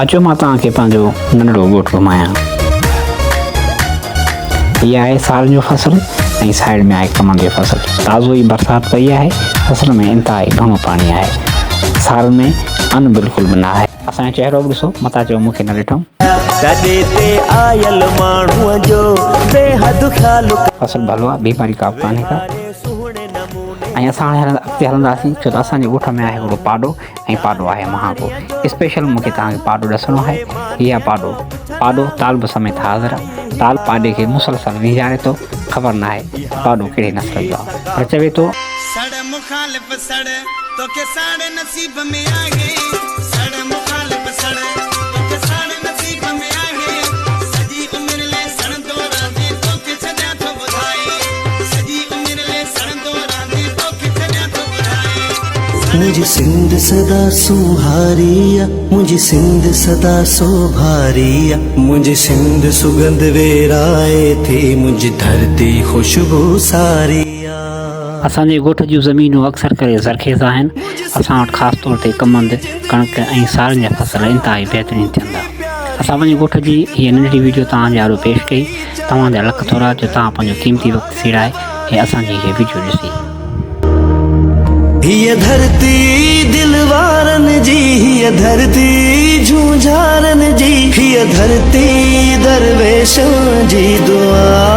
अचो मां तव्हांखे पंहिंजो नंढड़ो ॻोठ घुमायां। हीअ आहे साल जो फसल ऐं साइड में आहे कमंद जो फसल। ताज़ो ई बरसाति पई आहे, फसल में इंतिहाई घणो पाणी आहे, साल में अन्न बिल्कुलु बि न आहे। असांजो चहिरो बि ॾिसो, मता चओ मूंखे न ॾिठो। फसल भलो आहे, बीमारी का कान्हे का। ऐं असां हाणे अॻिते हलंदासीं छो त असांजे ॻोठ में आहे हिकिड़ो पाॾो ऐं पाॾो आहे महाको। स्पेशल मूंखे तव्हांखे पाॾो ॾिसणो आहे। हीअ पाॾो तालब समेत हाज़िर आहे। ताल पाॾे खे मुसलसल विझारे थो, ख़बर न आहे पाॾो कहिड़े नस्ल जो आहे, पर चवे थो मुझे सिंध सदा सुहारिया, मुझे सिंध सदा सोभारिया, मुझे सिंध सुगंध वेराए थी, मुझे धरती खुशबू सारिया। असांजे ॻोठ जूं ज़मीनूं अक्सर करे ज़रखेज़ आहिनि। असां वटि ख़ासि तौर ते कमंद, कणिक ऐं सारियुनि जा फसल इंतिहाई बहितरीनु थियंदा। असां पंहिंजे ॻोठ जी हीअ नंढड़ी वीडियो तव्हांजे आरो पेश कई। तव्हांजा लख थोरा जो तव्हां पंहिंजो क़ीमती वक़्तु सीड़ाए ऐं असांजी हीअ वीडियो ॾिसी। हीअ धरती दिल वारन जी, हीअ धरती झूझारन जी, हीअ धरती दरवेशों जी दुआ।